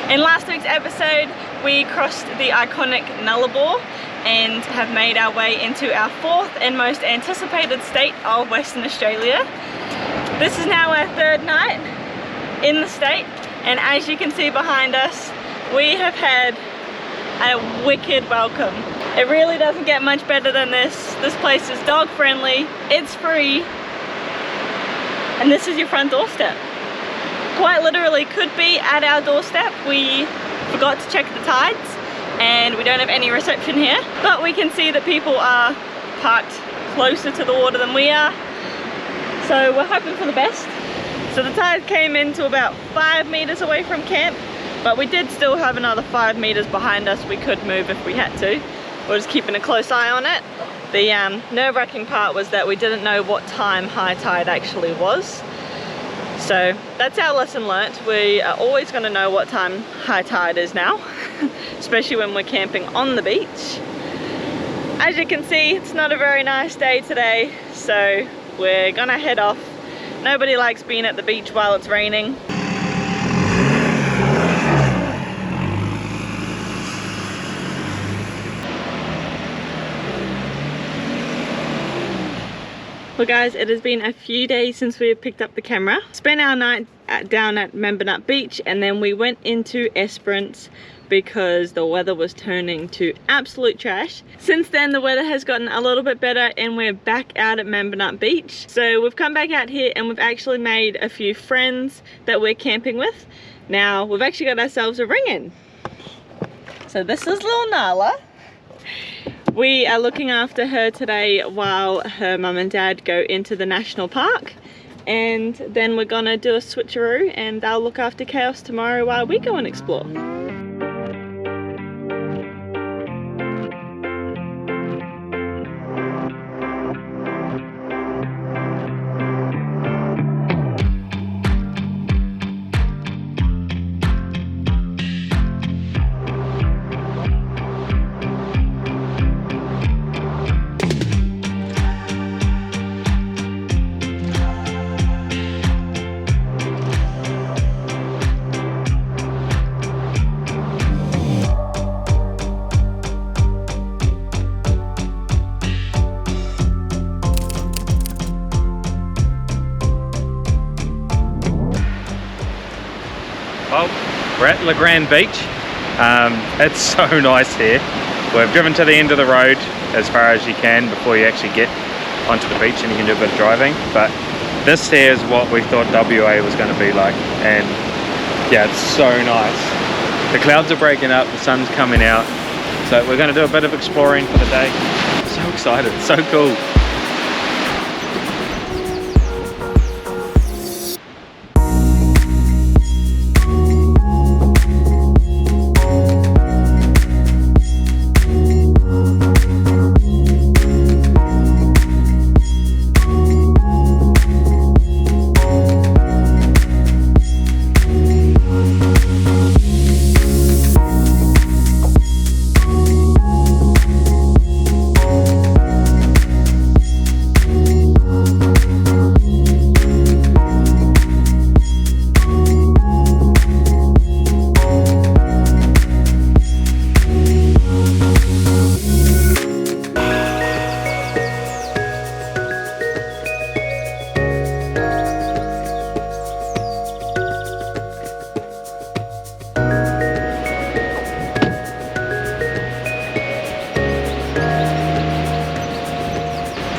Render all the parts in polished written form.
In last week's episode, we crossed the iconic Nullarbor and have made our way into our fourth and most anticipated state of Western Australia. This is now our third night in the state, and as you can see behind us, we have had a wicked welcome. It really doesn't get much better than this. This place is dog friendly, it's free, and this is your front doorstep. Quite literally could be at our doorstep. We forgot to check the tides and we don't have any reception here, but we can see that people are parked closer to the water than we are, so we're hoping for the best. So the tide came in to about 5 meters away from camp, but we did still have another 5 meters behind us we could move if we had to. We're just keeping a close eye on it. The nerve-wracking part was that we didn't know what time high tide actually was. So that's our lesson learnt. We are always going to know what time high tide is now, especially when we're camping on the beach. As you can see, it's not a very nice day today, so we're gonna head off. Nobody likes being at the beach while it's raining. Well guys, it has been a few days since we have picked up the camera. Spent our night down at Member Nut Beach, and then we went into Esperance because the weather was turning to absolute trash. Since then the weather has gotten a little bit better and we're back out at Member Nut Beach. So we've come back out here and we've actually made a few friends that we're camping with. Now we've actually got ourselves a ring in. So this is little Nala. We are looking after her today while her mum and dad go into the national park, and then we're gonna do a switcheroo and they'll look after Chaos tomorrow while we go and explore. Well, we're at La Grande Beach. It's so nice here. We've driven to the end of the road as far as you can before you actually get onto the beach and you can do a bit of driving. But this here is what we thought WA was going to be like, and yeah, it's so nice. The clouds are breaking up, the sun's coming out, so we're going to do a bit of exploring for the day. So excited, so cool.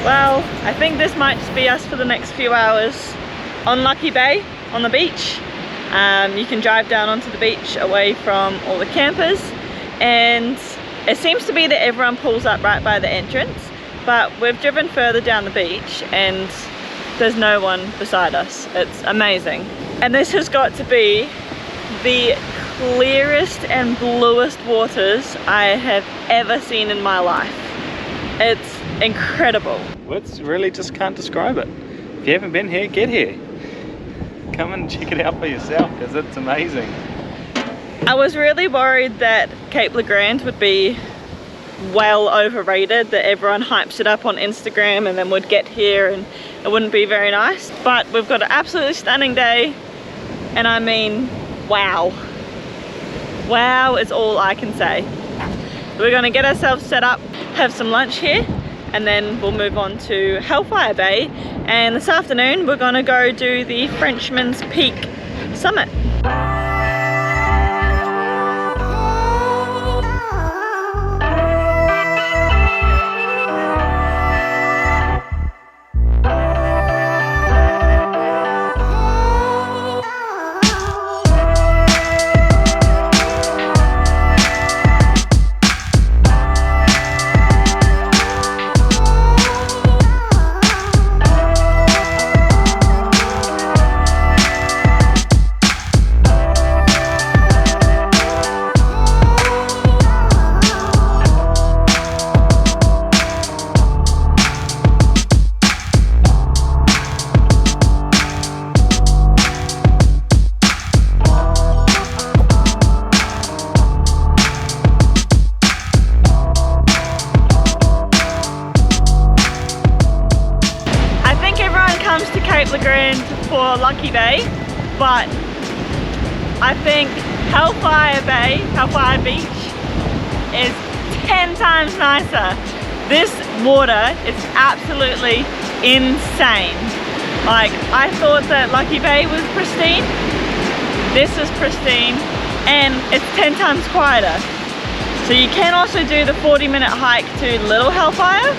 Well, I think this might just be us for the next few hours on Lucky Bay on the beach. You can drive down onto the beach away from all the campers, and it seems to be that everyone pulls up right by the entrance, but we've driven further down the beach and there's no one beside us. It's amazing. And this has got to be the clearest and bluest waters I have ever seen in my life. It's incredible. Words really just can't describe it. If you haven't been here, get here. Come and check it out for yourself because it's amazing. I was really worried that Cape La Grande would be well overrated, that everyone hypes it up on Instagram and then would get here and it wouldn't be very nice. But we've got an absolutely stunning day, and I mean, wow. wow is all I can say. We're gonna get ourselves set up, have some lunch here, and then we'll move on to Hellfire Bay. And this afternoon, we're gonna go do the Frenchman's Peak Summit. For Lucky Bay, but I think Hellfire Beach is 10 times nicer. This water is absolutely insane. Like, I thought that Lucky Bay was pristine. This is pristine, and it's 10 times quieter. So you can also do the 40-minute hike to Little Hellfire.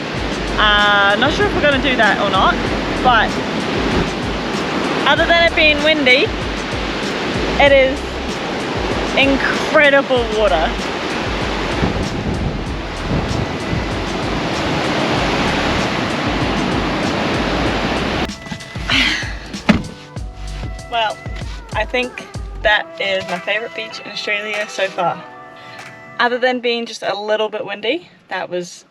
Not sure if we're gonna do that or not, but other than it being windy, it is incredible water. Well, I think that is my favourite beach in Australia so far. Other than being just a little bit windy, that was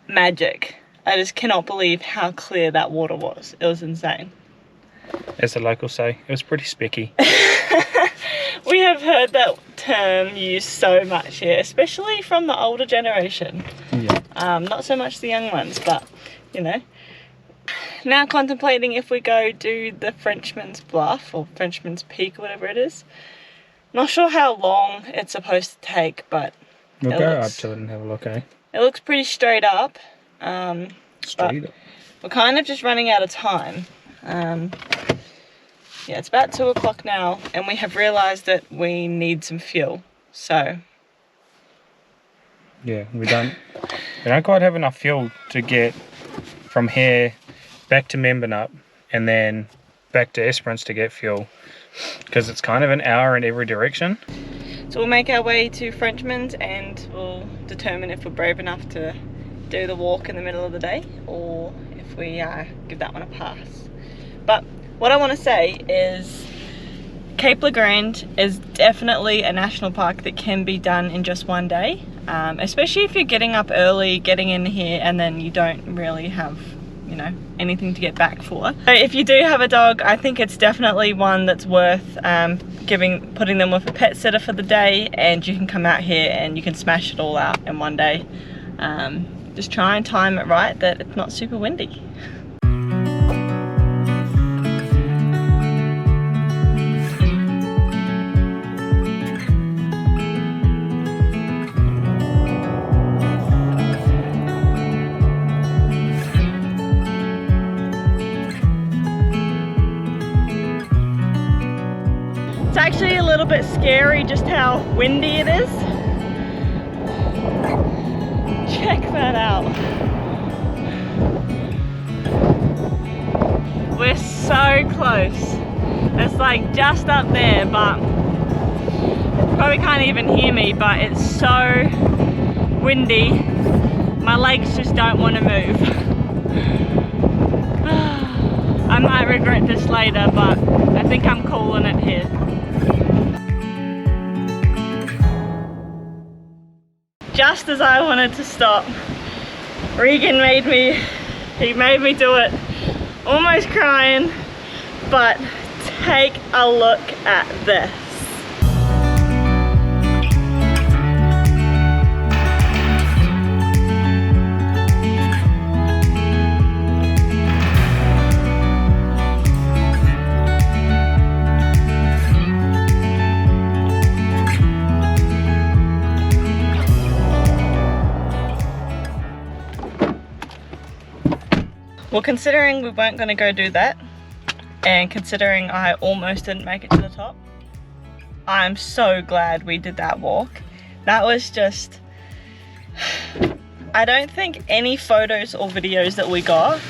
magic. I just cannot believe how clear that water was. It was insane. As the locals say, it was pretty specky. We have heard that term used so much here, especially from the older generation. Yeah. Not so much the young ones, but you know. Now contemplating if we go do the Frenchman's Bluff or Frenchman's Peak or whatever it is. Not sure how long it's supposed to take, but we'll go up to it and have a look, eh? It looks pretty straight up. Straight up. We're kind of just running out of time. Yeah, it's about 2 o'clock now, and we have realised that we need some fuel. So yeah, we don't quite have enough fuel to get from here back to Membernup and then back to Esperance to get fuel, because it's kind of an hour in every direction. So we'll make our way to Frenchman's and we'll determine if we're brave enough to do the walk in the middle of the day or if we give that one a pass. But what I want to say is Cape Le Grand is definitely a national park that can be done in just one day, especially if you're getting up early, getting in here, and then you don't really have, you know, anything to get back for. So if you do have a dog, I think it's definitely one that's worth putting them with a pet sitter for the day, and you can come out here and you can smash it all out in one day. Just try and time it right that it's not super windy. It's actually a little bit scary just how windy it is. Check that out. We're so close. It's like just up there, but you probably can't even hear me, but it's so windy. My legs just don't want to move. I might regret this later, but I think I'm calling it here. Just as I wanted to stop, Regan made me do it, almost crying, but take a look at this. Well, considering we weren't going to go do that, and considering I almost didn't make it to the top, I'm so glad we did that walk. That was just... I don't think any photos or videos that we got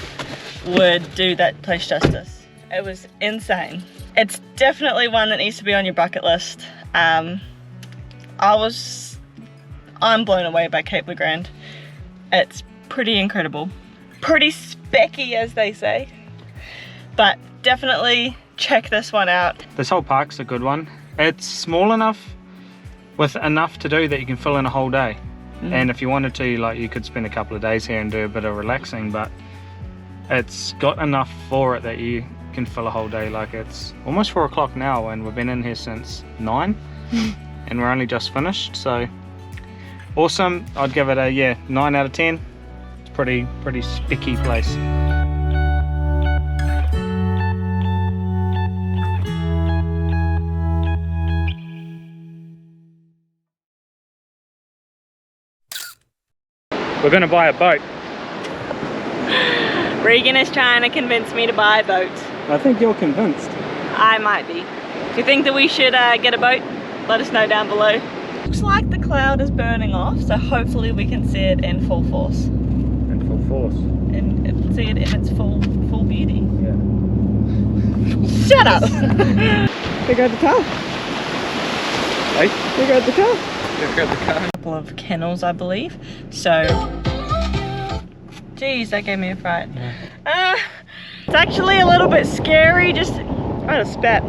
would do that place justice. It was insane. It's definitely one that needs to be on your bucket list. I'm blown away by Cape Legrand. It's pretty incredible. Pretty specky, as they say. But definitely check this one out. This whole park's a good one. It's small enough with enough to do that you can fill in a whole day. And if you wanted to, like, you could spend a couple of days here and do a bit of relaxing, but it's got enough for it that you can fill a whole day. Like, it's almost 4 o'clock now and we've been in here since 9 and we're only just finished, so awesome. I'd give it a 9 out of 10. It's pretty specky place. We're gonna buy a boat. Regan is trying to convince me to buy a boat. I think you're convinced. I might be. Do you think that we should get a boat? Let us know down below. Looks like the cloud is burning off, so hopefully we can see it in full force. In full force? And see it in its full beauty. Yeah. Shut up! There goes the car. Hey? There goes the car. There goes the car. A couple of kennels, I believe. So, geez, that gave me a fright. Yeah. It's actually a little bit scary. I had a spat.